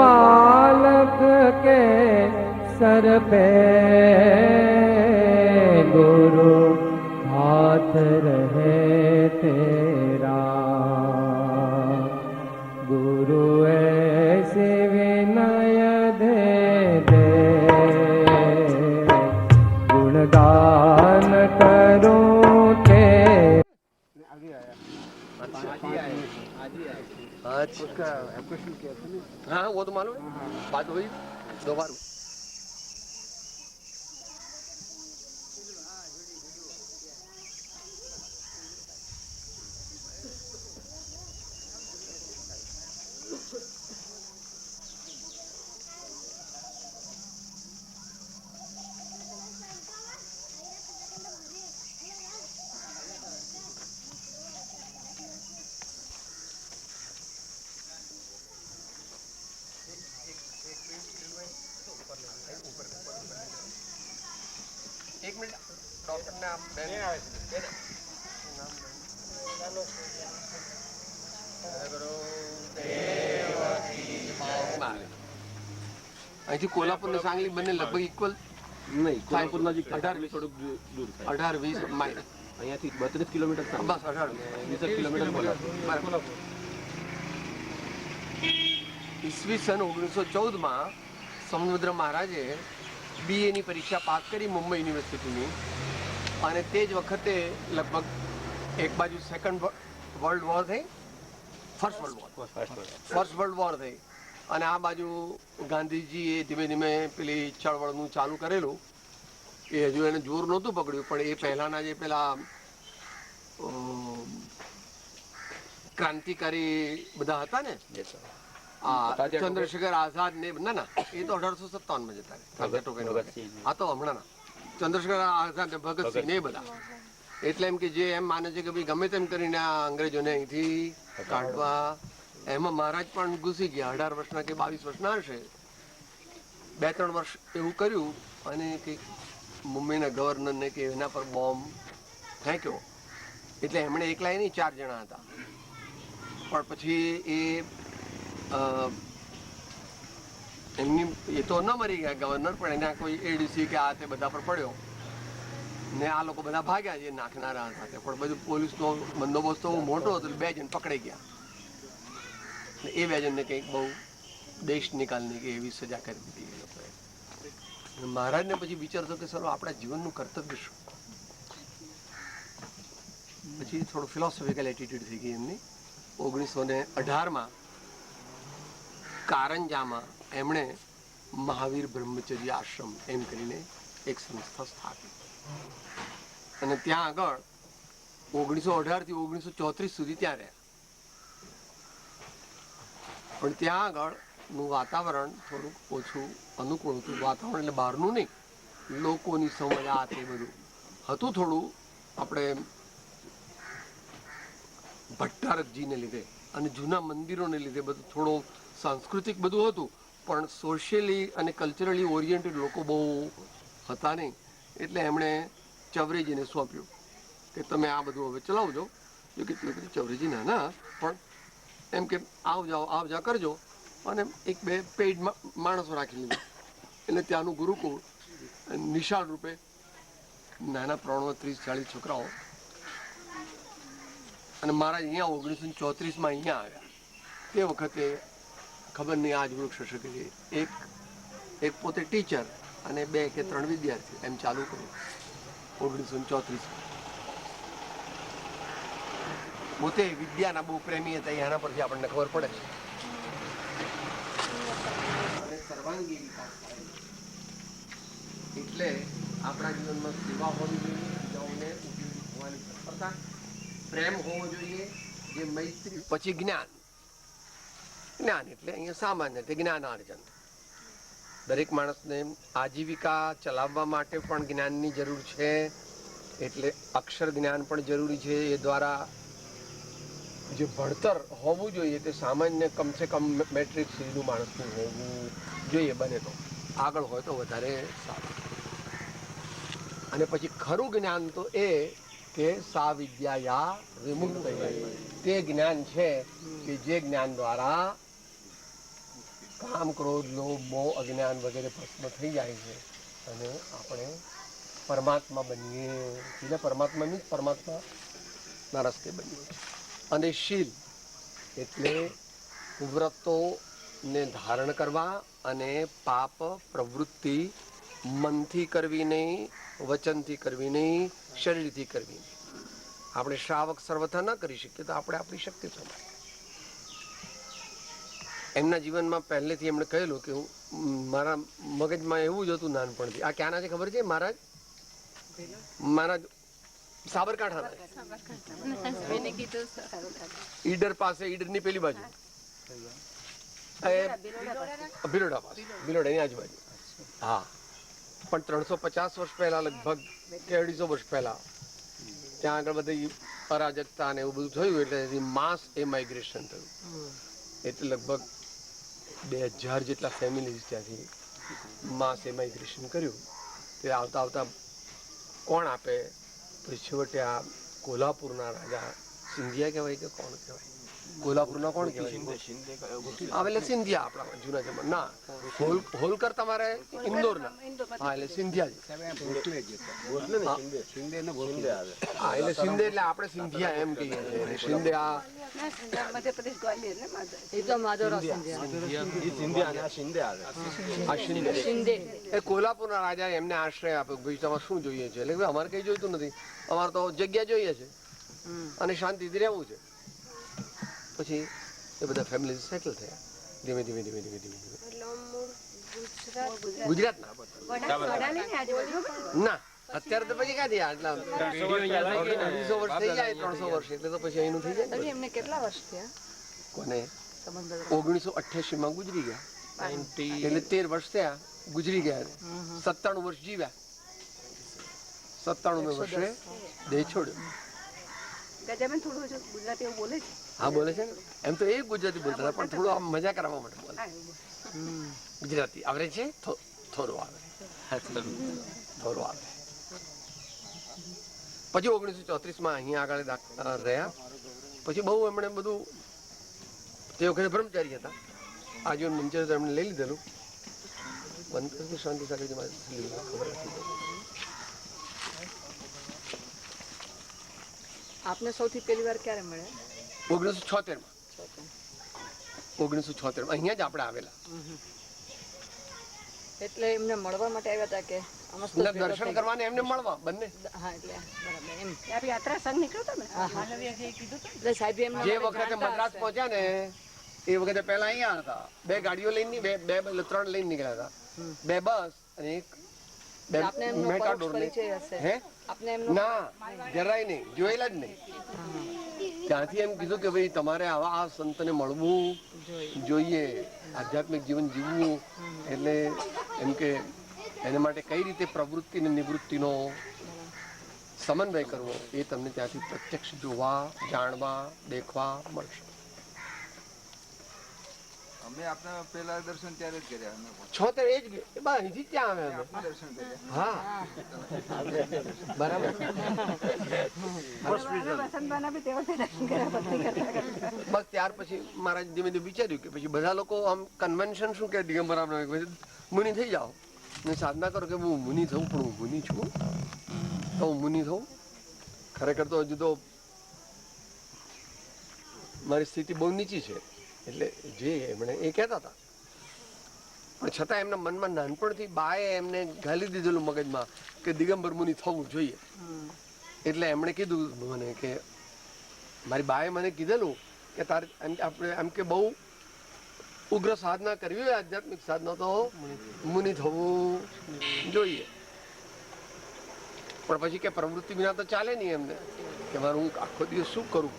बालक के सर पे गुरु हाथ रहे तेरा। गुरु ऐसे विनय दे दे गुणगान करूं ते। अच्छा उसका एप्लीकेशन किया था ना? हाँ वो तो मालूम है, बात हुई 2 बार। एक मिनट डॉक्टर ने आप અહીંથી કોલ્હાપુર ને સાંગલી બંને લગભગ ઇક્વલ નહીં, કોલ્હાપુર નજીક 18-20 થોડુંક દૂર થાય. 18-20 માઇલ અહીંયાથી 32 કિલોમીટર થાય. બસ 18-20 કિલોમીટર કોલ્હાપુર. ઈસવીસન 1914 માં સમુદ્ર મહારાજે BA ની પરીક્ષા પાસ કરી મુંબઈ યુનિવર્સિટીની, અને તે જ વખતે લગભગ એક બાજુ સેકન્ડ વર્લ્ડ વોર થઈ, ફર્સ્ટ વર્લ્ડ વોર થઈ, અને આ બાજુ ગાંધીજીએ ધીમે ધીમે પેલી ચળવળનું ચાલુ કરેલું. એ હજુ એને જોર નહોતું પકડ્યું, પણ એ પહેલાના જે પેલા ક્રાંતિકારી બધા હતા ને, ચંદ્રશેખર આઝાદ ને, ના એ તો 1857 માં જતા રહ્યા. આ તો હમણાં ચંદ્રશેખર આઝાદ ને ભગતસિંહ ને એ બધા. એટલે એમ કે જે એમ માને છે કે ભાઈ ગમે તેમ કરીને આ અંગ્રેજોને અહીંથી કાઢવા, એમાં મહારાજ પણ ઘૂસી ગયા. 18 વર્ષના કે 22 વર્ષના હશે. 2-3 વર્ષ એવું કર્યું, અને કંઈક મુંબઈના ગવર્નરને કે એના પર બોમ્બ ફેંક્યો. એટલે એમણે એકલા નહીં, 4 જણા હતા. પણ પછી એમની એ તો ન મરી ગયા ગવર્નર, પણ એના કોઈ એડીસી કે આ તે બધા પર પડ્યો ને આ લોકો બધા ભાગ્યા છે નાખનારા સાથે. પણ બધું પોલીસનો બંદોબસ્ત બહુ મોટો હતો, 2 જણ પકડાઈ ગયા. એ 2 જણને કંઈક બહુ દેશ નિકાલની કે એવી સજા કરી દીધી એ લોકોએ. મહારાજને પછી વિચારતો કે સર આપણા જીવનનું કર્તવ્ય શું. પછી થોડું ફિલોસોફિકલ એટીટ્યુડ થઈ ગઈ એમની. 1918 કારંજામાં એમણે મહાવીર બ્રહ્મચર્ય આશ્રમ એમ કરીને એક સંસ્થા સ્થાપી, અને ત્યાં આગળ 1918 થી 1934 સુધી ત્યાં રહ્યા. પણ ત્યાં આગળનું વાતાવરણ થોડુંક ઓછું અનુકૂળ હતું. વાતાવરણ એટલે બહારનું નહીં, લોકોની સમજ આ તે બધું હતું થોડું આપણે ભટ્ટારકજીને લીધે અને જૂના મંદિરોને લીધે બધું થોડો સાંસ્કૃતિક બધું હતું, પણ સોશિયલી અને કલ્ચરલી ઓરિએન્ટેડ લોકો બહુ હતા નહીં. એટલે એમણે ચવરેજીને સોંપ્યું કે તમે આ બધું હવે ચલાવજો. જો કે ચવરેજી ના પણ એમ કે આવ જા કરજો, અને 1-2 પેઇડ માણસો રાખી લીધા. એટલે ત્યાંનું ગુરુકુળ નિશાળ રૂપે નાના પ્રમાણમાં 30-40 છોકરાઓ. અને મારા અહીંયા 1934માં અહીંયા આવ્યા. તે વખતે ખબર નહીં આજ વૃક્ષ હશે કે એક પોતે ટીચર અને 2 કે 3 વિદ્યાર્થી એમ ચાલુ કર્યું 1934. પોતે વિદ્યાના બહુ પ્રેમી હતા, એના પરથી આપણને ખબર પડે છે. અને સર્વાંગી વિકાસ થાય એટલે આપણા જીવનમાં સેવા હોવી જોઈએ, બીજાઓને ઉપયોગી હોવાની તત્પરતા, પ્રેમ હોવો જોઈએ, જે મૈત્રી. પછી જ્ઞાન એટલે અહીંયા સામાન્ય તે જ્ઞાનાર્જન. દરેક માણસને આજીવિકા ચલાવવા માટે પણ જ્ઞાનની જરૂર છે, એટલે અક્ષર જ્ઞાન પણ જરૂરી છે. એ દ્વારા જે ભણતર હોવું જોઈએ તે સામાન્ય કમસે કમ મેટ્રિક સુધીનું માણસનું હોવું જોઈએ, બને તો. આગળ હોય તો વધારે સારું. અને પછી ખરું જ્ઞાન તો એ કે સા વિદ્યા વિમુક્ત, તે જ્ઞાન છે કે જે જ્ઞાન દ્વારા કામ, ક્રોધ, લોભ, મોહ, અજ્ઞાન વગેરે ભસ્મ થઈ જાય છે અને આપણે પરમાત્મા બનીએ. એટલે પરમાત્મા મીન્સ પરમાત્માના રસ્તે બનીએ. અને શીલ એટલે વ્રતોને ધારણ કરવા અને પાપ પ્રવૃત્તિ મનથી કરવી નહીં, વચનથી કરવી નહીં, શરીરથી કરવી નહીં. આપણે શ્રાવક સર્વથા ન કરી શકીએ તો આપણે આપણી શક્તિ પ્રમાણે. એમના જીવનમાં પહેલેથી એમણે કહેલું કે મારા મગજમાં એવું જ હતું નાનપણથી. આ ક્યાંના છે ખબર છે? મહારાજ સાબરકાંઠાના, ઈડર પાસે, ઈડરની પેલી બાજુ, ભિલોડા પાસે, ભિલોડા એની આજુબાજુ. હા, પણ 350 વર્ષ પહેલા, લગભગ 250 વર્ષ પહેલા ત્યાં આગળ બધી અરાજકતા ને એવું બધું થયું એટલે માસ માઇગ્રેશન થયું. એટલે લગભગ 2000 જેટલા ફેમિલીઝ ત્યાંથી માસ માઇગ્રેશન કર્યું. તે આવતા આવતા કોણ આપે? પછી છેવટે આ કોલ્હાપુરના રાજા સિંધિયા કહેવાય કે કોણ કહેવાય? કોલ્હાપુરના કોણ કહેવાય? એટલે સિંધિયા આપણા જૂના જમાના. ના, હોલકર તમારે ઇન્દોરના. હા, એટલે સિંધિયા. હા, એટલે શિંદે એટલે આપણે સિંધિયા એમ કહીએ છીએ. શિંદે આ એ કોલ્હાપુરના રાજા એમને આશ્રય આપ્યો. ભાઈ તમારે શું જોઈએ છે? એટલે અમારે કઈ જોઈતું નથી, અમારે તો જગ્યા જોઈએ છે અને શાંતિથી રહેવું છે. પછી એ બધા ફેમિલી સેટલ થયા ધીમે ધીમે ધીમે ધીમે ધીમે ધીમે. ગુજરાતના ના, અત્યારે તો પછી ક્યાં થયા? આટલા 200 વર્ષ થઈ જાય, 300 વર્ષ એટલે તો પછી અહીંનું થઈ જાય. એમને કેટલા વર્ષ થયા? કોને? 1988 માં ગુજરી ગયા. એટલે 13 વર્ષ થયા ગુજરી ગયા. 97 વર્ષ જીવ્યા. 97 વર્ષે દેહ છોડ્યો. હા, બોલે છે ને. એમ તો એ ગુજરાતી બોલતા હતા પણ થોડું આમ મજા કરવા માટે બોલે. ગુજરાતી આવડે છે? થોડું આવે, થોડું આવે. પછી 1934 માં અહીંયા આગળ રહ્યા. પછી બહુ એમણે બધું, તે વખતે બ્રહ્મચારી હતા, આજીવન બ્રહ્મચારી એમણે લઈ લીધેલું. બંધ શાંતિ સાથે ખબર નથી. 1976 માં. 1976 માં અહીંયા જ આપણે આવેલા. એટલે એમને મળવા માટે આવ્યા હતા કે દર્શન કરવાને એમને મળવા બંને? હા, એટલે બરાબર. એમ યાત્રા સંઘ નીકળતો ને. એટલે સાહેબ એમને જે વખતે મદ્રાસ પહોંચ્યા ને એ વખતે પહેલા અહીંયા હતા. 2 ગાડીઓ લઈને, 3 લઈને નીકળ્યા હતા. 2 બસ અને 1 મેટાડોર. હે? ના, જરાય નહીં, જોયેલા જ નહીં. ત્યાંથી એમ કીધું કે ભાઈ તમારે આવા આ સંતને મળવું જોઈએ, આધ્યાત્મિક જીવન જીવવું. એટલે એમ કે એના માટે કઈ રીતે પ્રવૃત્તિ અને નિવૃત્તિનો સમન્વય કરવો એ તમને ત્યાંથી પ્રત્યક્ષ જોવા, જાણવા, દેખવા મળશે. અમે આપણા પહેલા દર્શન ત્યારે જ કર્યા. 76 એ જ અહીંથી ત્યાં આવે અમે. દર્શન કર્યા. હા, બરાબર. બસ ત્યાર પછી મારા ધીમે ધીમે વિચાર્યું કે પછી બધા લોકો આમ કન્વેન્શન શું કે દિગંબર મુનિ થઈ જાઓ ને સાધના કરો કે હું મુનિ થઉં, પણ હું મુનિ છું તો હું મુનિ થઉં? ખરેખર તો હજુ તો મારી સ્થિતિ બહુ નીચી છે. એટલે જે એમણે એ કહેતા હતા, પણ છતાં એમના મનમાં નાનપણથી બાએ એમને ગાલી દીધેલું મગજમાં કે દિગંબર મુનિ થવું જોઈએ. એટલે એમણે કીધું મને કે મારી બાએ મને કીધેલું કે તારે આપણે એમ કે બહુ ઉગ્ર સાધના કરવી હોય, આધ્યાત્મિક સાધના, તો મુનિ થવું જોઈએ. પણ પછી કે પ્રવૃત્તિ વિના તો ચાલે નહીં એમને, કે મારું હું આખો દિવસ શું કરું.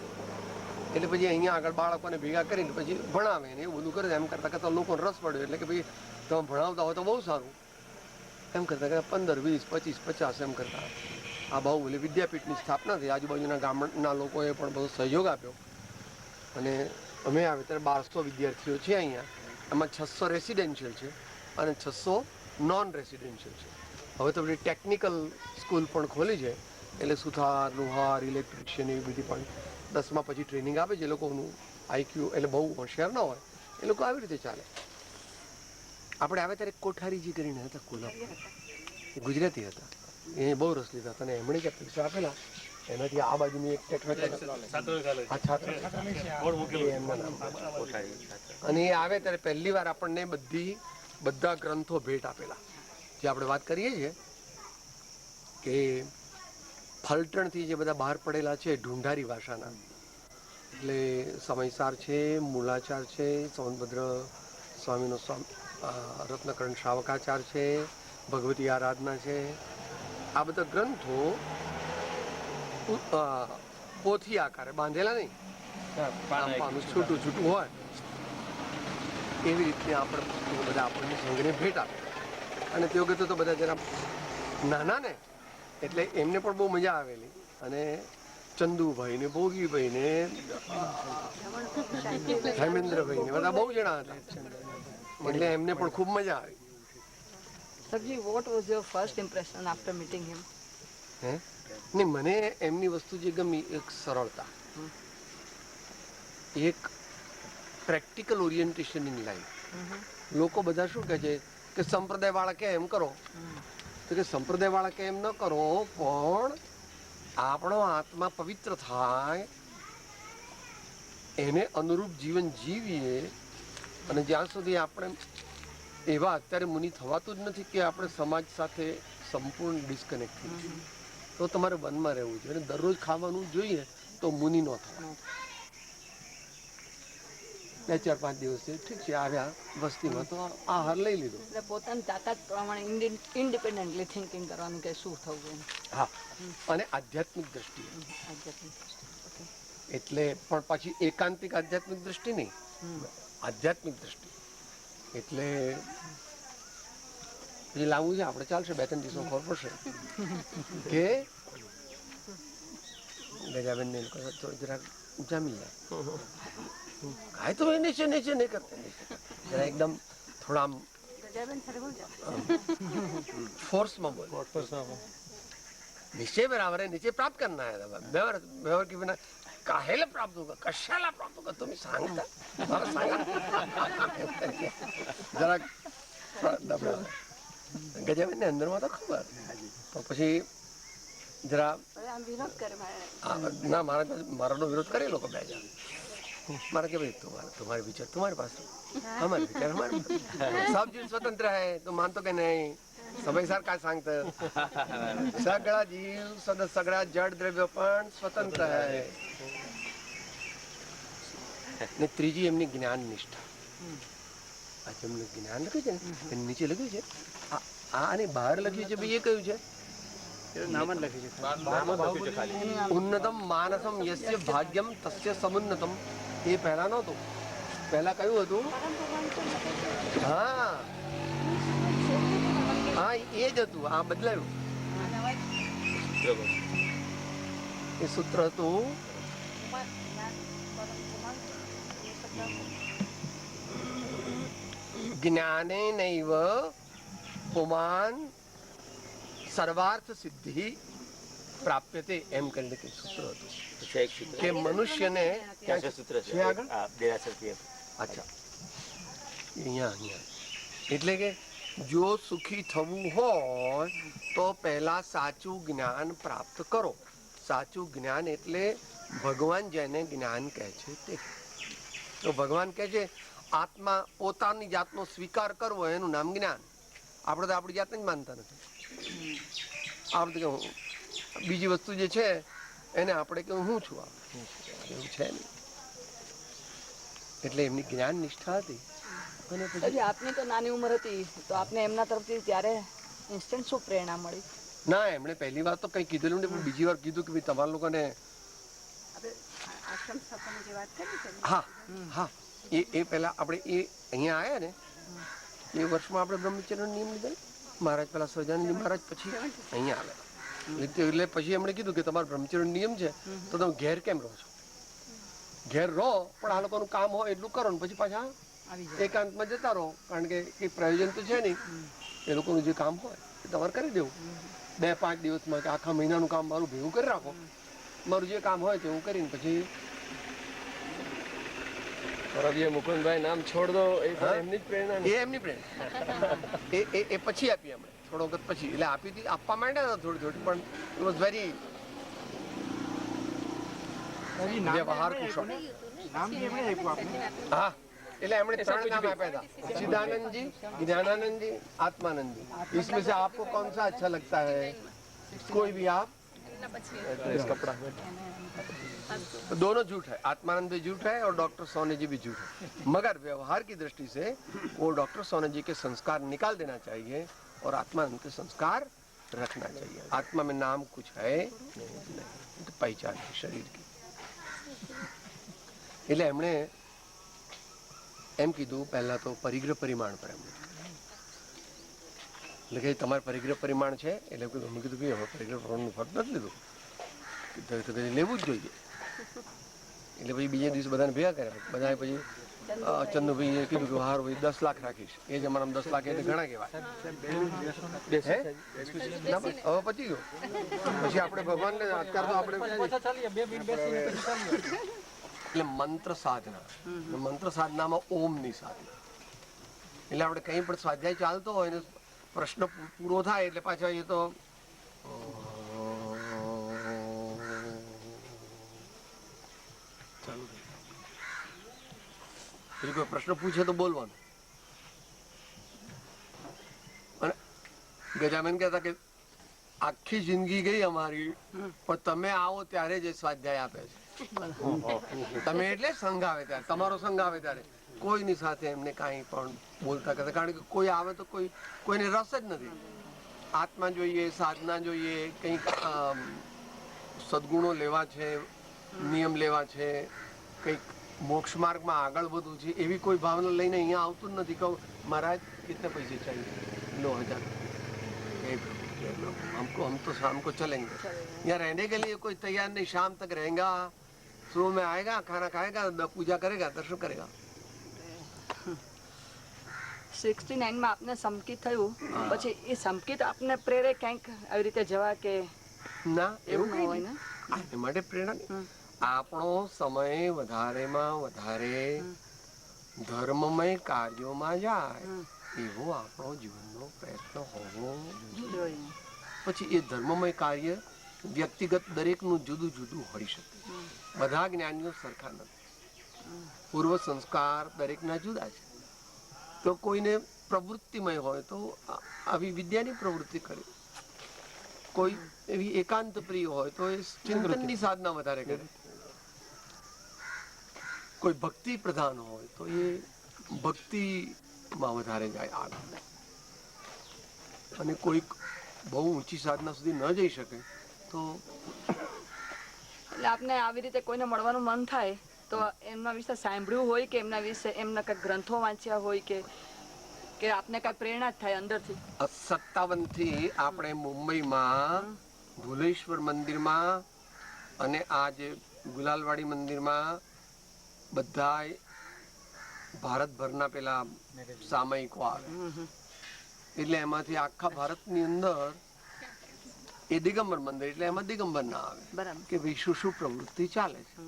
એટલે પછી અહીંયા આગળ બાળકોને ભેગા કરીને પછી ભણાવે ને એવું બધું કરે. એમ કરતાં કરતાં લોકોને રસ પડ્યો એટલે કે ભાઈ તમે ભણાવતા હોય તો બહુ સારું. એમ કરતાં કરતાં 15, 20, 25, 50 એમ કરતાં આ બાહુબલી વિદ્યાપીઠની સ્થાપના થઈ. આજુબાજુના ગામના લોકોએ પણ બહુ સહયોગ આપ્યો અને અમે આવે ત્યારે 1200 વિદ્યાર્થીઓ છે અહીંયા. એમાં 600 રેસિડેન્શિયલ છે અને 600 નોન રેસિડેન્શિયલ છે. હવે તો બધી ટેકનિકલ સ્કૂલ પણ ખોલી છે, એટલે સુથાર, લુહાર, ઇલેક્ટ્રિશિયન એવી બધી પણ 10મા પછી ટ્રેનિંગ આપે છે. એ લોકોનું IQ એટલે બહુ હોશિયાર ના હોય એ લોકો આવી રીતે ચાલે. આપણે આવે ત્યારે કોઠારીજી કરીને હતા કોલ્હાપુર, એ ગુજરાતી હતા, એ બહુ રસ લીધા હતા અને એમણે જે પૈસા આપેલા એનાથી આ બાજુની એક અને એ આવે ત્યારે પહેલી વાર આપણને બધા ગ્રંથો ભેટ આપેલા. જે આપણે વાત કરીએ છીએ કે ફલટણથી જે બધા બહાર પડેલા છે ઢુંઢારી ભાષાના, એટલે સમયસાર છે, મૂલાચાર છે, સોનભદ્ર સ્વામીનો રત્નકરણ શ્રાવકાચાર છે, ભગવતી આરાધના છે, આ બધા ગ્રંથો પોથી આકારે બાંધેલા નહીં, પાનું છૂટું છૂટું હોય એવી રીતે આપણે પુસ્તકો બધા આપણને સંઘને ભેટ આપે. અને તે વખતે તો બધા જરા નાના ને એટલે એમને પણ બહુ મજા આવેલી. અને ચંદુભાઈ ને ભોગીભાઈ ને ધર્મેન્દ્રભાઈ ને બધા બહુ જણા હતા, એટલે એમને પણ ખૂબ મજા આવી. Sabji, what was your first impression after meeting him? હે ને મને એમની વસ્તુ જે ગમી એક સરળતા, એક પ્રેક્ટિકલ ઓરિએન્ટેશન ઇન લાઈફ. લોકો બધા શું કહે છે કે સંપ્રદાય વાળા કે એમ કરો, તો કે સંપ્રદાય વાળા કે એમ ન કરો, પણ આપણો આત્મા પવિત્ર થાય એને અનુરૂપ જીવન જીવીએ. અને જ્યાં સુધી આપણે એવા અત્યારે મુનિ થવાતું જ નથી કે આપણે સમાજ સાથે સંપૂર્ણ ડિસ્કનેક્ટ થઈ, તો તમારે વનમાં રહેવું જોઈએ અને દરરોજ ખાવાનું જોઈએ તો મુનિ ન થાય. 2-4-5 દિવસથી ઠીક છે આવ્યા વસ્તીમાં તો આહાર લઈ લીધો. એટલે પોતાની તાકાત પ્રમાણે ઇન્ડિપેન્ડન્ટલી થિંકિંગ કરવાનું કે શું થવું એમ. હા, અને આધ્યાત્મિક દ્રષ્ટિએ આધ્યાત્મિક ઓકે. એટલે પણ પાછી એકાંતિક આધ્યાત્મિક દ્રષ્ટિ નહીં, આધ્યાત્મિક દ્રષ્ટિ. એટલે પછી લાવવું છે આપણે, ચાલશે 2-3 દિવસો ખબર પડશે કે ગજાબેન ને જરાક જામી જાય. કાંઈ તો એ નીચે નહીં કરતા, જરા એકદમ થોડા આમ फोर्स में बोल, निश्चय बराबर है, निश्चय प्राप्त करना है. व्यवहार के बिना काहेला प्राप्त होगा, कशाला प्राप्त होगा, तुम्ही सांगता जरा ગજાબેન ને અંદરમાં તો ખબર, તો પછી જરા ના મારાનો વિરોધ કરે લોકો બે જણ. मारा के भाई तुम्हारे विचार तुम्हारे पास, हमारे विचार हमारे पास. सब जीव स्वतंत्र है, तुम मानतो के नहीं? समय सार काय सांगत, सगळा जीव सगळा जड द्रव्य पण स्वतंत्र है. ને ત્રીજી એમની જ્ઞાન નિષ્ઠા. આ જેમનું જ્ઞાન લખ્યું છે ને એની નીચે લખ્યું છે, આ અને બહાર લખ્યું છે ભાઈ, એ કયું છે? ઉન્નતમ માનસમ યસ્ય ભાગ્યમ તસ્ય સમુન્નતમ. એ પહેલા નહોતું. પહેલા કયું હતું? હા હા એ જ હતું, આ બદલાયું. એ સૂત્ર હતું જ્ઞાને નૈવ પુમાન સર્વાર્થ સિદ્ધિ પ્રાપ્યતે, એમ કરીને કે સૂત્ર હતું કે મનુષ્યને સૂત્ર છે આગળ. અચ્છા, અહીંયા એટલે કે જો સુખી થવું હોય તો પહેલા સાચું જ્ઞાન પ્રાપ્ત કરો. સાચું જ્ઞાન એટલે ભગવાન જેને જ્ઞાન કહે છે તે. તો ભગવાન કહે છે આત્મા પોતાની જાતનો સ્વીકાર કરવો એનું નામ જ્ઞાન. આપણે તો આપણી જાતને જ માનતા નથી. આપણે કે બીજી વસ્તુ જે છે એને આપણે કે હું છું, એવું છે નહીં. એટલે એમની જ્ઞાન નિષ્ઠા હતી. અને પછી આપની તો નાની ઉંમર હતી, તો આપને એમના તરફથી ત્યારે ઇન્સ્ટન્ટ શું પ્રેરણા મળી? ના, એમણે પહેલી વાર તો કઈ કીધેલું નહીં, પણ બીજી વાર કીધું કે ભાઈ તમારા લોકોને હા હા એ પહેલા આપણે એ અહીંયા આવ્યા ને એ વર્ષમાં આપણે બ્રહ્મચર્યનો નિયમ લીધા. મહારાજ પેલા સહજાનંદ મહારાજ પછી અહીંયા આવે એટલે પછી એમણે કીધું કે તમારો બ્રહ્મચર્યનો નિયમ છે તો તમે ઘેર કેમ રહો છો? ઘેર રહો પણ આ લોકોનું કામ હોય એટલું કરો ને પછી પાછા એકાંતમાં જતા રહો, કારણ કે એ પ્રયોજન તો છે નહીં. એ લોકોનું જે કામ હોય એ તમારે કરી દેવું. 2-5 દિવસમાં કે આખા મહિનાનું કામ મારું ભેગું કરી રાખો, મારું જે કામ હોય તે હું કરીને પછી મોરારજી મુકુંદભાઈ નામ છોડ દો એ તો એમની જ પ્રેરણા એ એમની પ્રેરણા એ પછી આપી અમે થોડો વખત પછી એટલે આપી હતી આપવા માંડ્યા હતા થોડી પણ ઇટ વોઝ વેરી વ્યવહાર કુશળ હા એટલે એમણે 3 नाम આપ્યા હતા चिदानंद जी ज्ञानानंद जी आत्मानंद जी इसमें से आपको कौन सा अच्छा लगता है कोई भी आप ड्रेस कपड़ा तो दोनों झूठ है आत्मानंद भी झूठ है और डॉक्टर सोनी जी भी झूठ है मगर व्यवहार की दृष्टि से वो डॉक्टर सोनी जी के संस्कार निकाल देना चाहिए और आत्मानंद के संस्कार रखना चाहिए आत्मा में नाम कुछ है नहीं तो पहचान है शरीर की એટલે એમણે એમ કીધું પહેલા તો પરિગ્રહ પરિમાણ પર એમણે એટલે કે તમારે પરિગ્રહ પરિમાણ છે એટલે મેં કીધું કે હવે પરિગ્રહ પરિમાણનું ફરક નથી લીધું તો લેવું જ જોઈએ એટલે પછી બીજે દિવસે બધાને ભેગા કર્યા બધા પછી ચંદુભાઈએ કીધું કે હાર ભાઈ 10 લાખ રાખીશ એ જમાનામાં 10 લાખ એટલે ઘણા કહેવાય હવે પતી ગયો પછી આપણે ભગવાનને અત્યારે તો આપણે એટલે મંત્ર સાધનામાં ઓમની સાધના એટલે આપણે કંઈ પણ સ્વાધ્યાય ચાલતો હોય ને પ્રશ્ન પૂરો થાય એટલે પાછા એ તો ચાલુ પછી કોઈ પ્રશ્ન પૂછે તો બોલવાનું અને ગજામેન કહેતા કે આખી જિંદગી ગઈ અમારી પણ તમે આવો ત્યારે જ સ્વાધ્યાય આપે છે તમે એટલે સંઘ આવે ત્યારે તમારો સંઘ આવે ત્યારે કોઈની સાથે એમને કાંઈ પણ બોલતા કરતા કારણ કે કોઈ આવે તો કોઈને રસ જ નથી આત્મા જોઈએ સાધના જોઈએ કંઈક સદગુણો લેવા છે નિયમ લેવા છે કંઈક મોક્ષ માર્ગમાં આગળ વધવું છે એવી કોઈ ભાવના લઈને અહીંયા આવતું જ નથી કહું મહારાજ કિતને પૈસે ચાહીએ 9,000 हम तो शाम को चलेंगे यहाँ रहने के लिए कोई तैयार नहीं शाम तक रहेगा सुबह में आएगा खाना खाएगा पूजा करेगा दर्शन करेगा 69 માં આપને સંકિત થયું પછી એ સંકિત આપને પ્રેરે ક્યાંક આવી રીતે જવા કે ના એવું ના હોય ને એ માટે પ્રેરણા નહીં આપણો સમય વધારેમાં વધારે ધર્મમય કાર્યોમાં જાય એવો આપણો જીવનનો પ્રયત્ન હોવો જોઈએ પછી એ ધર્મમય કાર્ય વ્યક્તિગત દરેકનું જુદું જુદું હોઈ શકે બધા જ્ઞાનીઓ સરખા નથી પૂર્વ સંસ્કાર દરેકના જુદા છે તો કોઈને પ્રવૃત્તિમય હોય તો આવી વિદ્યાની પ્રવૃત્તિ કરે કોઈ એવી એકાંત પ્રિય હોય તો એ ચિંતનની સાધના વધારે કરે કોઈ ભક્તિ પ્રધાન હોય તો એ ભક્તિમાં વધારે જાય આગળ અને કોઈક બહુ ઊંચી સાધના સુધી ન જઈ શકે તો એટલે આપને આવી રીતે કોઈને મળવાનું મન થાય તો એમના વિશે સાંભળ્યું હોય કે એમના વિશે એમના કઈ ગ્રંથો વાંચ્યા હોય કે આપને કઈ પ્રેરણા થાય અંદરથી 57 થી આપણે મુંબઈમાં ભુલેશ્વર મંદિરમાં અને આ જે ગુલાલવાડી મંદિરમાં બધા ભારતભરના પેલા સામયિકો આવે એટલે એમાંથી આખા ભારતની અંદર એ દિગંબર મંદિર એટલે એમાં દિગંબર ના આવે કે ભાઈ શું પ્રવૃત્તિ ચાલે છે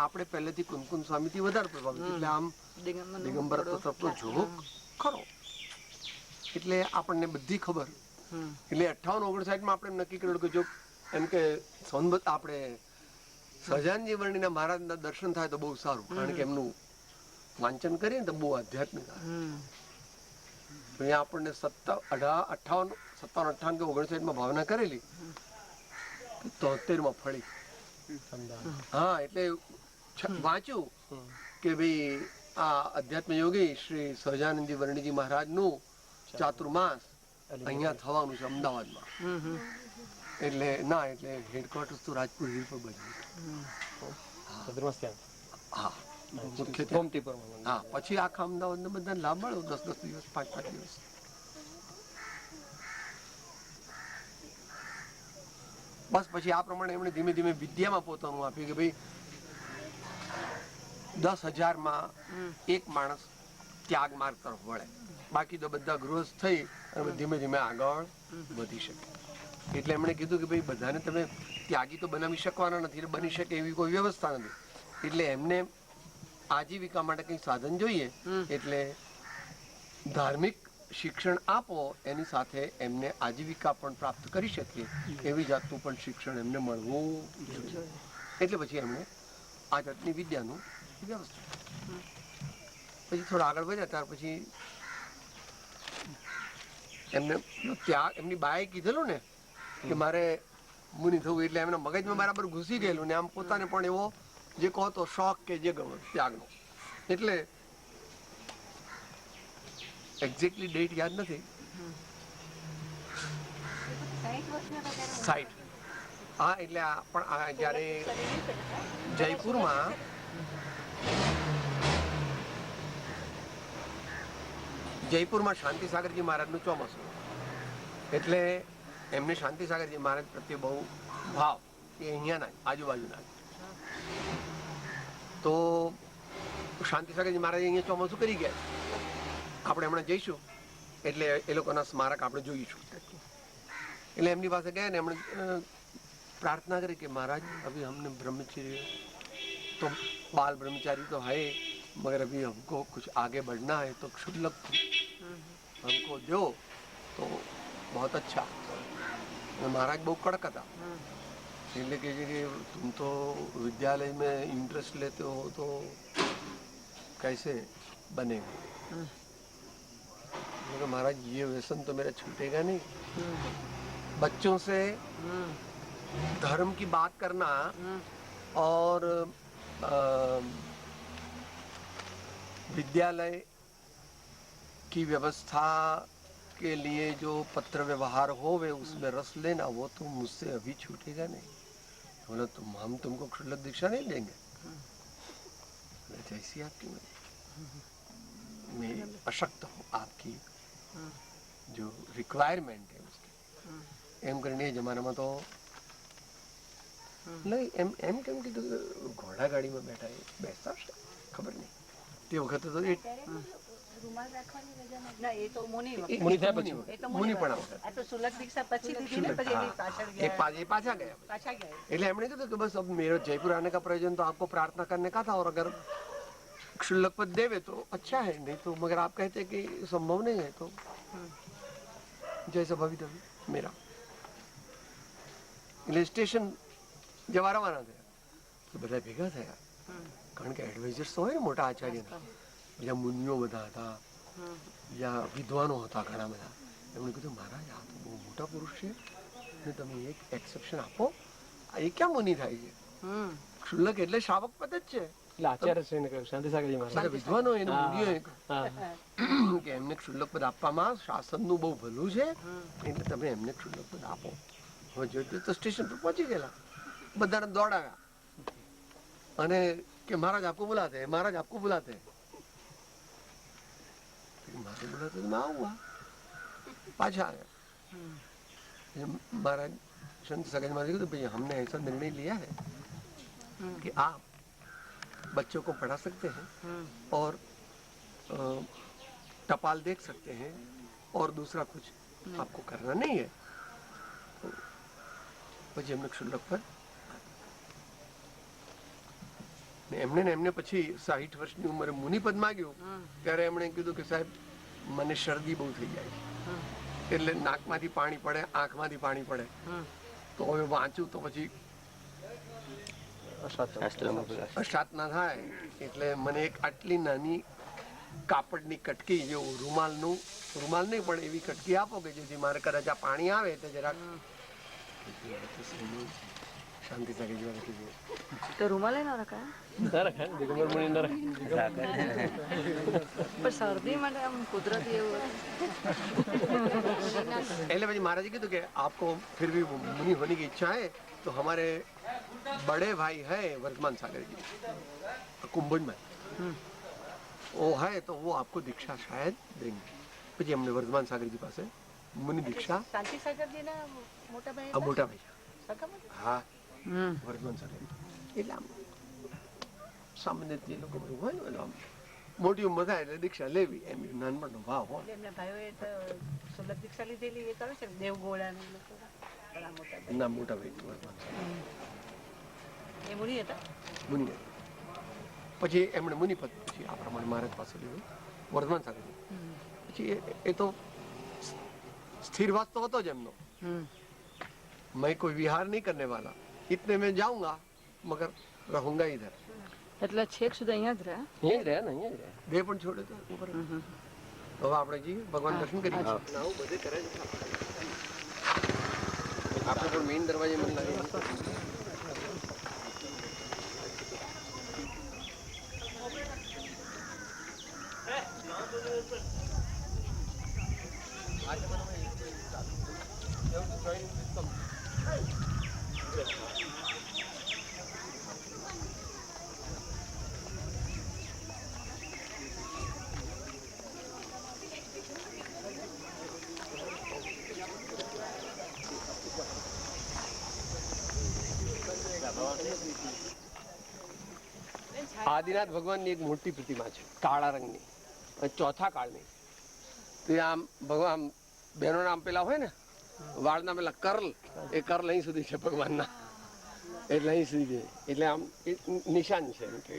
આપણે પહેલેથી કુમકુમ સ્વામીથી વધારે પ્રભાવિત એટલે આમ દિગંબર તરફનો ઝોક ખરો એટલે આપણને બધી ખબર એટલે 58-59 માં આપણે નક્કી કર્યું કે જો એમ કે સોનબત આપણે સહજાનજી વર્ણીના મહારાજના દર્શન થાય તો બહુ સારું કારણ કે એમનું વાંચન કરીએ ને તો બહુ આધ્યાત્મિક આવે આપણને 57-58 કે 59 માં ભાવના કરેલી 73 માં ફળી હા એટલે વાંચ્યું કે ભાઈ આ અધ્યાત્મ યોગી શ્રી સહજાનંદજી વર્ણીજી મહારાજનું ચાતુર્માસ અહીંયા થવાનું છે અમદાવાદમાં એટલે ના એટલે હેડક્વાર્ટર્સ તો રાજપુર હિલ પર બન્યું હા હા પછી આખા અમદાવાદને બધા લાભ મળ્યો 10 દિવસ 5 દિવસ બસ પછી આ પ્રમાણે એમણે ધીમે ધીમે વિદ્યામાં પોતાનું આપ્યું કે ભાઈ 10,000 માં એક માણસ ત્યાગ માર્ગ તરફ વળે બાકી તો બધા ગૃહસ્થ થઈ અને ધીમે ધીમે આગળ વધી શકે એટલે એમણે કીધું કે ભાઈ બધાને તમે ત્યાગી તો બનાવી શકવાના નથી બની શકે એવી કોઈ વ્યવસ્થા નથી એટલે એમને આજીવિકા માટે કંઈ સાધન જોઈએ, એટલે ધાર્મિક શિક્ષણ આપો, એની સાથે એમને આજીવિકા પણ પ્રાપ્ત કરી શકીએ એવી જાતનું પણ શિક્ષણ એમને મળવું જોઈએ. એટલે પછી એમણે આ જાતની વિદ્યાનું વ્યવસ્થા. પછી થોડા આગળ વધ્યા ત્યાર પછી એમને ત્યાગ, એમની બાએ કીધેલું ને કે મારે મુનિ થવું, એટલે એમના મગજમાં બરાબર ઘૂસી ગયેલું ને આમ પોતાને પણ એવો જે કહો તો શોખ કે જે ગમે ત્યાગનો. એટલે એક્ઝેક્ટલી ડેટ યાદ નથી, 60. હા, એટલે આ પણ આ જ્યારે જયપુરમાં શાંતિસાગરજી મહારાજનું ચોમાસું, એટલે એમને શાંતિસાગરજી મહારાજ પ્રત્યે બહુ ભાવ, એ અહીંયાના આજુબાજુના. તો શાંતિસાગરજી મહારાજ અહીંયા ચોમાસું કરી ગયા. આપણે હમણાં જઈશું એટલે એ લોકોના સ્મારક આપણે જોઈશું. એટલે એમની પાસે ગયા ને એમણે प्रार्थना करी कि महाराज अभी हमने ब्रह्मचर्य तो बाल ब्रह्मचारी तो है, मगर अभी हमको कुछ आगे बढ़ना है तो क्षुल्लक हमको दो तो बहुत अच्छा. महाराज बहुत कड़क था, इसलिए कि तुम तो विद्यालय में इंटरेस्ट लेते हो तो कैसे बनेगा. महाराज ये व्यसन तो मेरा छूटेगा नहीं. बच्चों से धर्म की बात करना और विद्यालय की व्यवस्था के लिए जो पत्र व्यवहार हो वे उसमें रस लेना, वो तो मुझसे अभी छूटेगा नहीं. बोला हम तुमको क्षुल्लक दीक्षा नहीं देंगे. जैसी आपकी मैं अशक्त हूँ, आपकी जो रिक्वायरमेंट है उसकी एम करनी है. जमाना में तो नहीं એમ કેમ કીધું ઘોડા ગાડીમાં બેઠા એ બેસતા હશે, ખબર નહીં. તે વખતે તો મુનિ થયા પછી મુનિ પણ પાછા ગયા. એટલે એમણે કીધું કે બસ अब मेरा जयपुर आने का प्रयोजन तो आपको प्रार्थना करने का था, और अगर क्षुल्लक पद देवे तो अच्छा है, नहीं तो मगर आप कहते कि संभव नहीं है तो जैसा भवित मेरा. એટલે સ્ટેશન જવા રવાના થયા તો બધા ભેગા થયા, કારણ કે એડવાઇઝર્સ તો હોય ને મોટા આચાર્યના, બીજા મુનિઓ બધા હતા, બીજા વિદ્વાનો હતા ઘણા બધા. એમણે કીધું મહારાજ આ તો બહુ મોટા પુરુષ છે ને તમે એક એક્સેપ્શન આપો. એ ક્યાં મુનિ થાય છે? ક્ષુલ્લક એટલે શ્રાવક પદ જ છે. એટલે આચાર્ય શ્રીને કહ્યું, શાંતિસાગરજી મહારાજ વિદ્વાનો એને મુનિઓએ કે એમને ક્ષુલ્લક પદ આપવામાં શાસનનું બહુ ભલું છે, એટલે તમે એમને ક્ષુલ્લક પદ આપો. હવે જોઈતું તો સ્ટેશન પર પહોંચી ગયેલા, બધાને દોડાવ્યા અને કે महाराज आपको बुलाते हैं, महाराज आपको बुलाते हैं. महाराज बुलाते तो मैं आऊंगा. पाछा आया महाराज संत सगज महाराज तो भैया हमने ऐसा निर्णय लिया है कि आप बच्चों को पढ़ा सकते हैं और टपाल देख सकते हैं और दूसरा कुछ आपको करना नहीं है. પછી એમને ક્ષુલ્લક પર એમને પછી 60 વર્ષની ઉંમરે મુનિપદ માંગ્યું ત્યારે એમણે કીધું કે સાહેબ મને શરદી બહુ થઈ જાય, એટલે નાકમાંથી પાણી પડે, આંખમાંથી પાણી પડે, તો હવે વાંચું તો પછી અશાત ના થાય. એટલે મને એક આટલી નાની કાપડની કટકી જેવું રૂમાલ નહીં પણ એવી કટકી આપો કે જેથી મારે કદાચ આ પાણી આવે તો જરાક શાંતિ સાથે જીવન કીધું. તો રૂમાલ ના રખાય, ના રખાય, દિગંબર મુનિ ના રખાય. પણ શરદી માટે આમ કુદરતી એવું એટલે પછી મહારાજે કીધું કે आपको फिर भी मुनि होने की इच्छा है तो हमारे बड़े भाई है वर्धमान सागर जी कुंभज में, वो है तो वो आपको दीक्षा शायद देंगे. પછી हमने वर्धमान सागर जी પાસે मुनि दीक्षा મોટા ભાઈ હા વર્ધમાન સાગર એટલે આમ સામાન્ય રીતે લોકો બધું હોય ને આમ મોટી ઉંમર થાય એટલે દીક્ષા લેવી એમ નાનપણનો ભાવ હોય. ના મોટા ભાઈ વર્ધમાન સાગર મુનિ હતા. પછી એમણે મુનિપદ પછી આ પ્રમાણે મહારાજ પાસે લીધું વર્ધમાન સાગર પછી એ તો સ્થિરવાસ તો હતો જ એમનો मैं कोई विहार नहीं करने वाला इतने में जाऊंगा मगर रहूंगा इधर એટલે છેક સુધી અહીંયા જ રહ્યા. અહીંયા જ રહ્યા ને અહીંયા જ રહ્યા. देह पण छोड़े तो ऊपर तो આપણે જઈએ ભગવાન દર્શન કરીએ આવું બધે કરે છે આપણે પણ મેઇન દરવાજે મને લાગે આદિનાથ ભગવાનની એક મોટી પ્રતિમા છે કાળા રંગની અને ચોથા કાળની તો આમ ભગવાન બહેનોના આમ પેલા હોય ને વાળના પેલા કર્લ એ કર્લ અહીં સુધી છે ભગવાનના એટલે અહીં સુધી છે એટલે આમ એ નિશાન છે એમ કે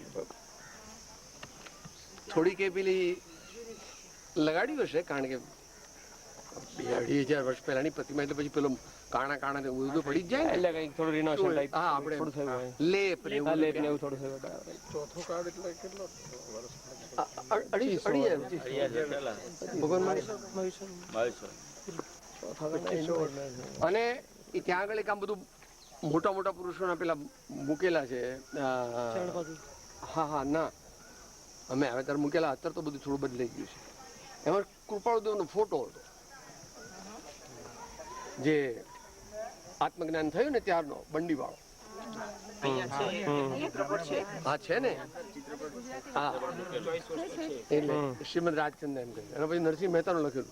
થોડી કે પેલી લગાડ્યું હશે કારણ કે 2,500 વર્ષ પહેલાની પ્રતિમા એટલે પછી પેલો કાણા કાણા ઉદો પડી જ જાય ને એટલે કંઈક થોડું રિનોવેશન ટાઈપ હા આપણે થોડું થયું હોય. લેપ ને એવું લેપ ને એવું થોડું થયું બરાબર. ચોથો કાળ એટલે કેટલો અઢી ભગવાન અને એ ત્યાં આગળ એક આમ બધું મોટા મોટા પુરુષોના પેલા મૂકેલા છે હા હા ના અમે હવે ત્યારે મૂકેલા અત્યારે તો બધું થોડું બદલાઈ ગયું છે એમાં કૃપાળુદેવનો ફોટો હતો જે આત્મજ્ઞાન થયું ને ત્યારનો બંડી વાળો હા છે ને હા એટલે શ્રીમદ રાજચંદ્ર એમ કહ્યું અને પછી નરસિંહ મહેતાનું લખેલું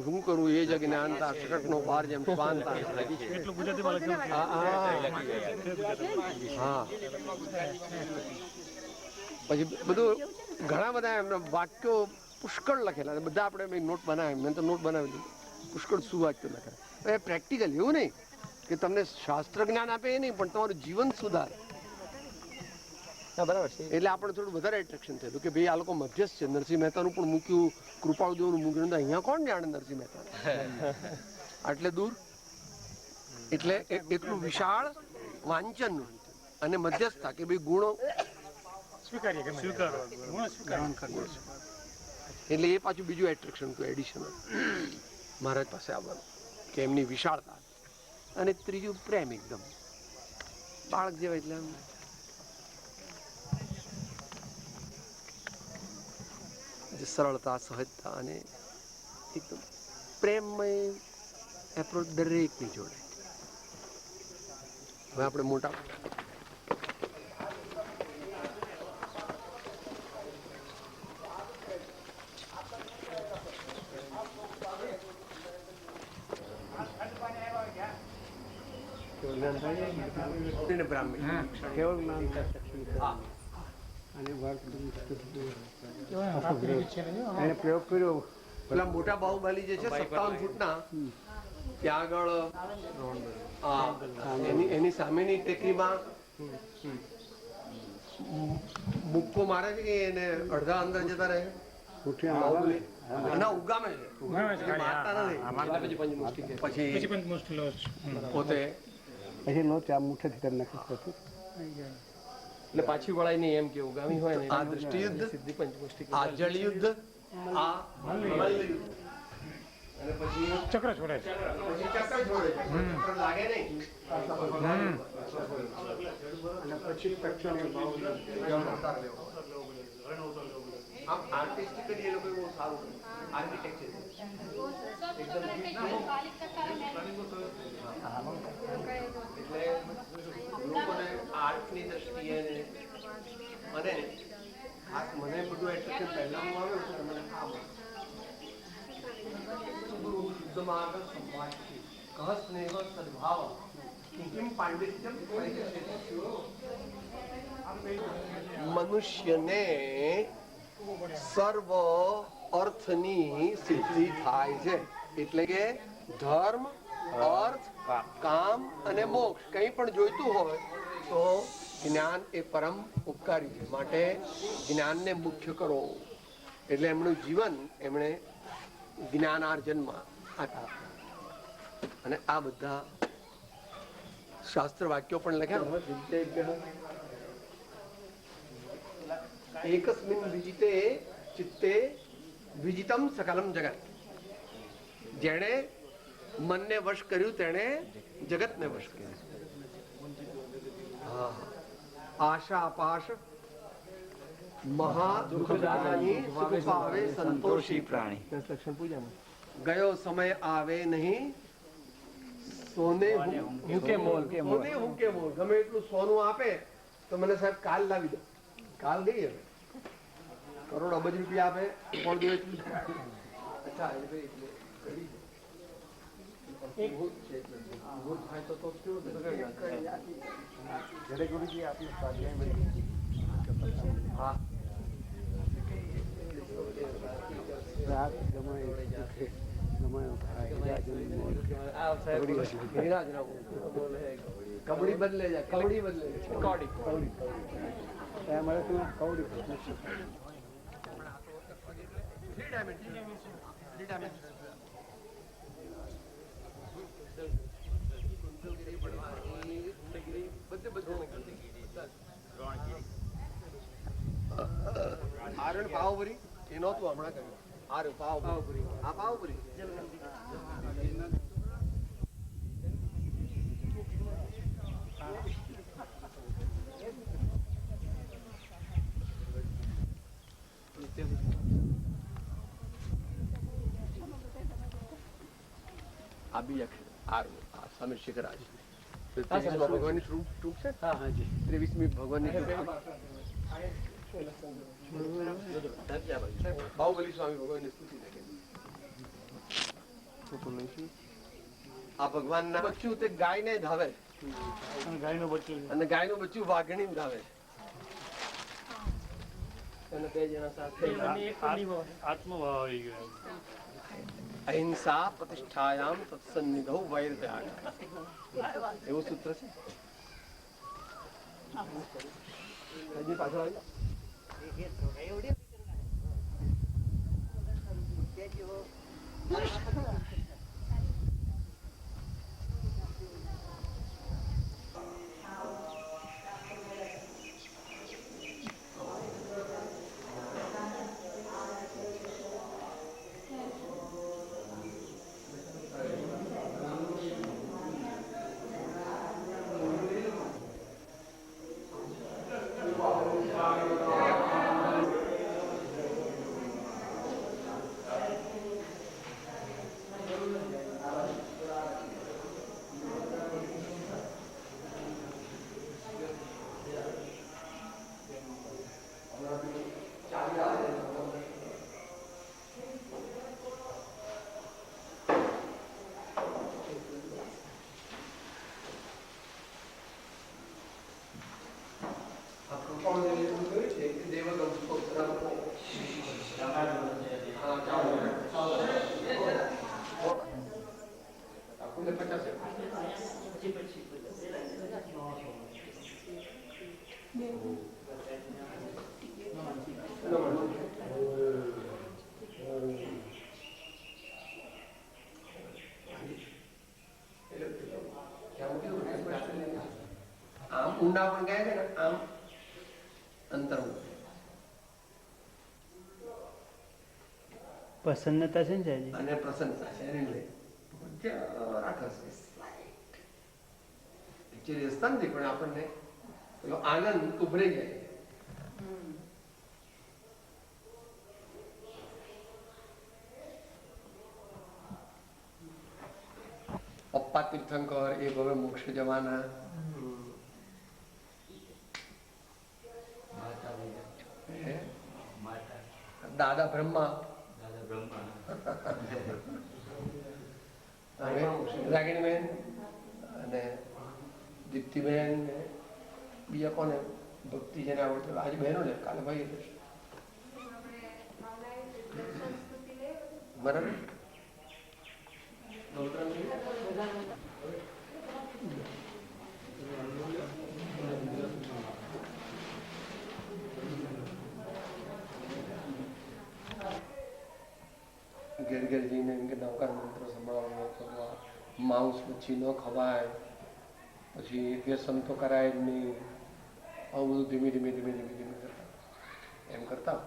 હું કરું એ જ જ્ઞાનતા શકટનો બાર જેમ સ્વાનતા હા પછી બધું ઘણા બધા એમના વાક્યો પુષ્કળ લખેલા બધા આપણે મેં નોટ બનાવી મેં તો નોટ બનાવી દીધી પુષ્કળ સુવાક્યો લખેલા પ્રેક્ટિકલ એવું નહીં કે તમને શાસ્ત્ર જ્ઞાન આપે એ નહીં પણ તમારું જીવન સુધારે બરાબર છે. એટલે આપણે થોડું વધારે એટ્રેક્શન થયેલું કે ભાઈ આ લોકો મધ્યસ્થ છે નરસિંહ મહેતાનું પણ મૂક્યું કૃપાળુદેવનું મૂક્યું અહીંયા કોણ જાણે નરસિંહ મહેતા આટલે દૂર એટલે એટલું વિશાળ વાંચન અને મધ્યસ્થતા કે ભાઈ ગુણો એટલે એ પાછું બીજું એટ્રેક્શન હતું એડિશનલ મહારાજ પાસે આવવાનું કે એમની વિશાળતા અને ત્રીજું પ્રેમ એકદમ બાળક જેવા એટલે આમ સરળતા સહજતા અને એકદમ પ્રેમમય એપ્રોચ દરેકની જોડે હવે આપણે મોટા પ્રયોગ કર્યો પેલા મોટા બાહુબલી જે છે 57 ફૂટના ત્યાં આગળ એની સામેની ટેકરીમાં મુક્કો મારે છે કે એને અડધા અંદર જતા રહે બાહુબલી ના ઉગામે છે મારતા નથી પછી પોતે પછી નો ત્યાં મુઠ્ઠેથી કરી નાખી એટલે પાછી વળાય નહીં એમ કે ઉગામી હોય ને આ દૃષ્ટિયુદ્ધ સિદ્ધિ પંચમુષ્ટિ આ જળયુદ્ધ આ મલ્લયુદ્ધ અને પછી ચક્ર છોડે છે પછી ચક્કર છોડે છે ચક્કર લાગે નહીં અને પછી આમ આર્ટિસ્ટિકલી એ લોકો બહુ સારું આર્કિટેક્ચર એકદમ એટલે લોકોને આર્ટની દ્રષ્ટિએ અને મને બધું એટ્રેક્શન પહેલાનું આવ્યું છે મને આ શુદ્ધ માર્ગ સંભાષિ કહ સ્નેહ સદભાવ કિમ પાંડિત્યમ મનુષ્યને સર્વ અર્થની સિદ્ધિ થાય છે એટલે કે ધર્મ અર્થ કામ અને મોક્ષ કંઈ પણ જોઈતું હોય તો જ્ઞાન એ પરમ ઉપકારી છે, માટે જ્ઞાનને મુખ્ય કરો. એટલે એમનું જીવન એમણે જ્ઞાનાર્જનમાં આપ્યું. અને આ બધા શાસ્ત્ર વાક્યો પણ લખ્યા. એકસ્મિન વિજિતે ચિત્તે વિજિતમ સકલમ જગત. જેણે મનને વશ કર્યું તેણે જગતને વશ કર્યું. આશા અપાશ મહા દુઃખદાયી સુખ પાવે સંતોષી પ્રાણી. ગયો સમય આવે નહીં સોને હુંકે મોલ. સોને હુંકે મોલ. ગમે એટલું સોનું આપે તો મને સાહેબ કાલ લાવી દો. કાલ ગઈ હવે કરોડ અબજ રૂપિયા આપે કોણ દો એટલું. અચ્છા જયારે ગુરુજી આપને સ્વાધ્યાય મળી હા રાત ગમાય કબડી બદલે જાય. કબડી બદલે કૌડી મળે તો કૌડી આરણ પાવપુરી એ નહોતું હમણાં કર્યું. આરણ પાવપુરી. આ પાવપુરી આ બીજા આરું આ સમીર શિખરાજ ભગવાનની ટૂંક છે. 23મી ભગવાનની બાહુબલી સ્વામી ભગવાનની સ્તુતિ લખેલી. આ ભગવાનના બચ્ચું તે ગાયને ધાવે અને ગાયનું બચ્ચું વાઘણી ધાવે. અને બે જણા સાથે અહિંસા પ્રતિષ્ઠાયામ તત્સન્નિધૌ વૈર ત્યાગ. એવું સૂત્ર છે. હજી પાછળ આવી. આમ ઊંડા પણ ગયા છે ને આમ અંતર પ્રસન્નતા છે ને અને પ્રસન્નતા છે એને લઈ રાખશે. એકચ્યુઅલી સ્તન નથી પણ આપણને પેલો આનંદ ઉભરાઈ જાય. પપ્પા તીર્થંકર એ હવે મોક્ષ જવાના. દાદા બ્રહ્મા રાગીણીબેન અને દીપ્તિબેન બીજા કોને ભક્તિ જેને આવડતું આજે બહેનો ને કાલે ભાઈ બરાબર. ઘેર જઈને એમ કે નવકાર મંત્ર સંભળાવવા ન કરવા, માંસ મચ્છી ન ખવાય, પછી વ્યસન તો કરાય જ નહીં, આવું બધું ધીમે ધીમે ધીમે ધીમે ધીમે કરતા એમ કરતા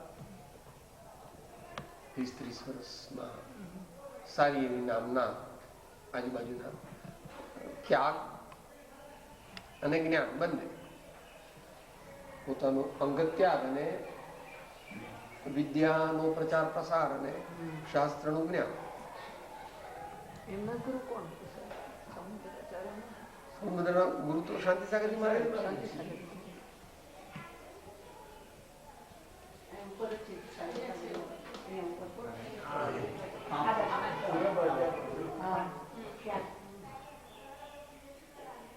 20-30 વર્ષમાં સારી એવી નામના આજુબાજુના ત્યાગ અને જ્ઞાન બંને, પોતાનો અંગત ત્યાગ અને વિદ્યાનો પ્રચાર પ્રસાર અને શાસ્ત્રનું જ્ઞાન. એમના ગુરુ કોણ? સમુદ્રના ગુરુ તો શાંતિ સાગરજી મહારાજ.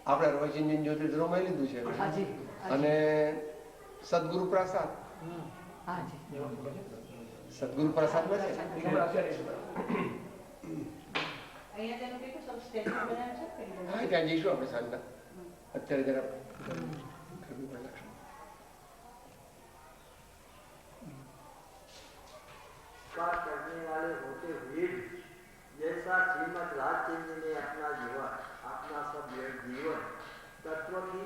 આપણે રવાચીન જ્યોતિર્ધરોમાં લીધું છે અને સદગુરુ પ્રસાદ, સદગુરુ પ્રસાદ માં છે. હા, ત્યાં જઈશું આપણે સાંજના. અત્યારે જરા करने वाले होते हुए भी जैसा श्रीमद राजचंद्र ने अपना जीवन, अपना सब जीवन तत्व की